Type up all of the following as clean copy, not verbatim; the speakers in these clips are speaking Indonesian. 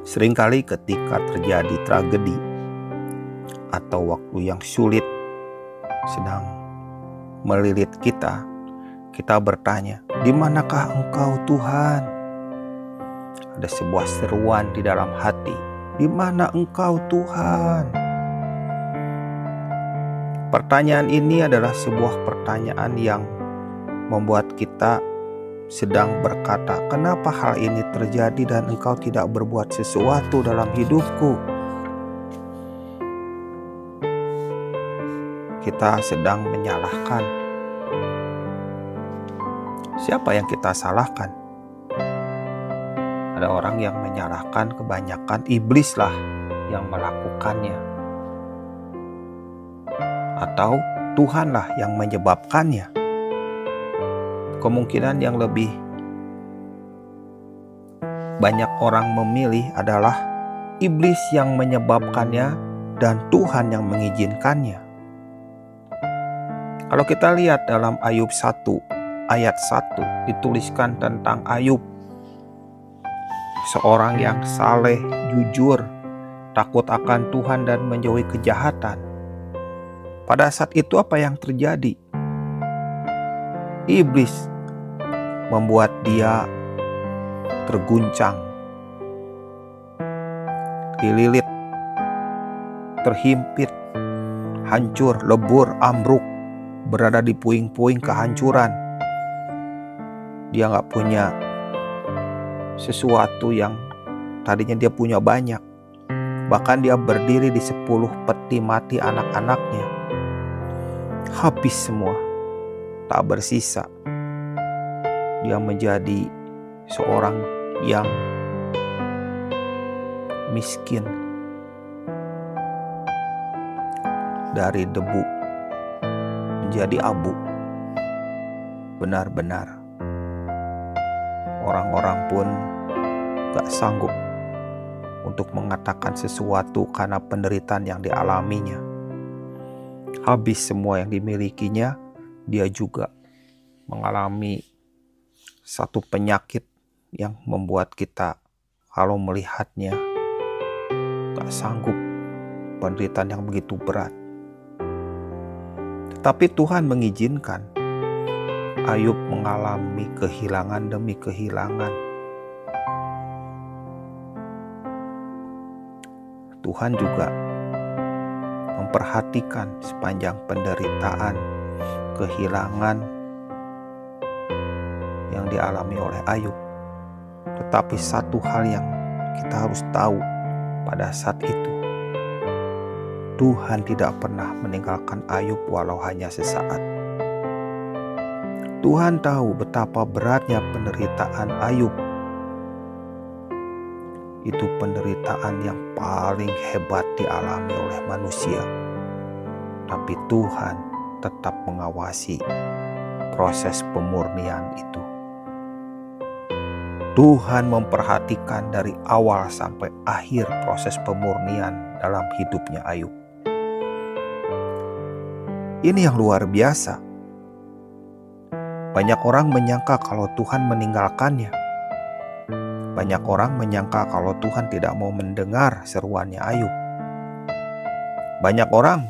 Seringkali ketika terjadi tragedi atau waktu yang sulit sedang melilit kita, kita bertanya, "Di manakah Engkau Tuhan?" Ada sebuah seruan di dalam hati, "Di mana Engkau Tuhan?" Pertanyaan ini adalah sebuah pertanyaan yang membuat kita sedang berkata, "Kenapa hal ini terjadi dan Engkau tidak berbuat sesuatu dalam hidupku?" Kita sedang menyalahkan. Siapa yang kita salahkan? Ada orang yang menyalahkan kebanyakan iblislah yang melakukannya. Atau Tuhanlah yang menyebabkannya. Kemungkinan yang lebih banyak orang memilih adalah iblis yang menyebabkannya dan Tuhan yang mengizinkannya. Kalau kita lihat dalam Ayub 1 ayat 1 dituliskan tentang Ayub, seorang yang saleh, jujur, takut akan Tuhan dan menjauhi kejahatan. Pada saat itu apa yang terjadi? Iblis membuat dia terguncang, dililit, terhimpit, hancur, lebur, ambruk, berada di puing-puing kehancuran. Dia gak punya sesuatu yang tadinya dia punya banyak. Bahkan dia berdiri di 10 peti mati anak-anaknya. Habis semua, tak bersisa. Dia menjadi seorang yang miskin, dari debu menjadi abu. Benar-benar orang-orang pun gak sanggup untuk mengatakan sesuatu karena penderitaan yang dialaminya. Habis semua yang dimilikinya, dia juga mengalami satu penyakit yang membuat kita kalau melihatnya gak sanggup, penderitaan yang begitu berat. Tetapi Tuhan mengizinkan Ayub mengalami kehilangan demi kehilangan. Tuhan juga memperhatikan sepanjang penderitaan, kehilangan yang dialami oleh Ayub. Tetapi satu hal yang kita harus tahu pada saat itu, Tuhan tidak pernah meninggalkan Ayub walau hanya sesaat. Tuhan tahu betapa beratnya penderitaan Ayub. Itu penderitaan yang paling hebat dialami oleh manusia. Tapi Tuhan tetap mengawasi proses pemurnian itu. Tuhan memperhatikan dari awal sampai akhir proses pemurnian dalam hidupnya Ayub. Ini yang luar biasa. Banyak orang menyangka kalau Tuhan meninggalkannya. Banyak orang menyangka kalau Tuhan tidak mau mendengar seruannya Ayub. Banyak orang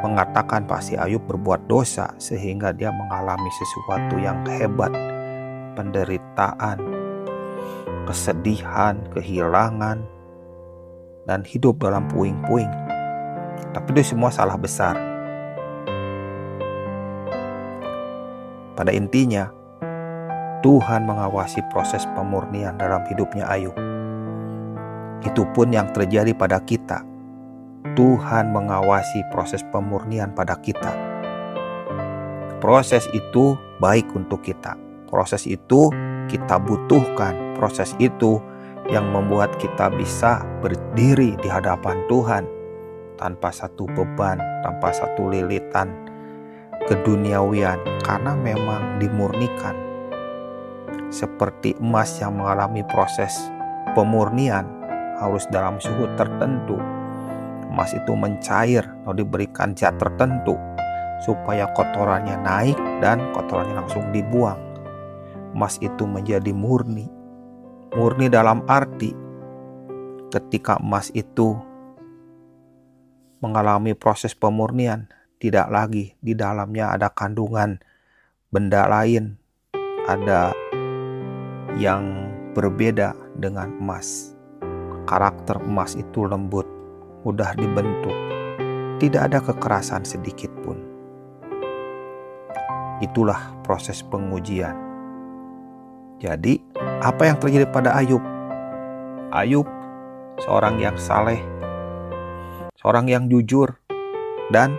mengatakan pasti Ayub berbuat dosa sehingga dia mengalami sesuatu yang hebat. Penderitaan, kesedihan, kehilangan, dan hidup dalam puing-puing. Tapi itu semua salah besar. Pada intinya, Tuhan mengawasi proses pemurnian dalam hidupnya Ayub. Itu pun yang terjadi pada kita. Tuhan mengawasi proses pemurnian pada kita. Proses itu baik untuk kita. Proses itu kita butuhkan. Proses itu yang membuat kita bisa berdiri di hadapan Tuhan tanpa satu beban, tanpa satu lilitan keduniawian, karena memang dimurnikan. Seperti emas yang mengalami proses pemurnian harus dalam suhu tertentu. Emas itu mencair atau diberikan zat tertentu supaya kotorannya naik dan kotorannya langsung dibuang. Emas itu menjadi murni. Murni dalam arti ketika emas itu mengalami proses pemurnian, tidak lagi di dalamnya ada kandungan benda lain, ada yang berbeda dengan emas. Karakter emas itu lembut, mudah dibentuk, tidak ada kekerasan sedikit pun. Itulah proses pengujian. Jadi, apa yang terjadi pada Ayub? Ayub seorang yang saleh, seorang yang jujur, dan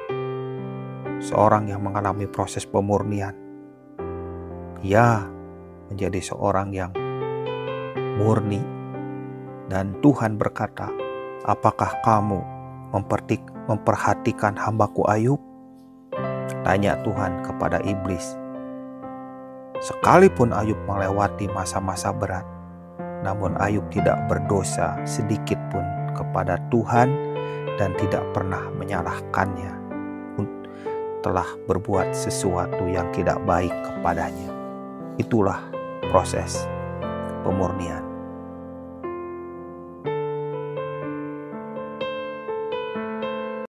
seorang yang mengalami proses pemurnian. Ia menjadi seorang yang murni, dan Tuhan berkata, apakah kamu memperhatikan hambaku Ayub? Tanya Tuhan kepada iblis. Sekalipun Ayub melewati masa-masa berat, namun Ayub tidak berdosa sedikit pun kepada Tuhan dan tidak pernah menyalahkannya telah berbuat sesuatu yang tidak baik kepadanya. Itulah proses pemurnian.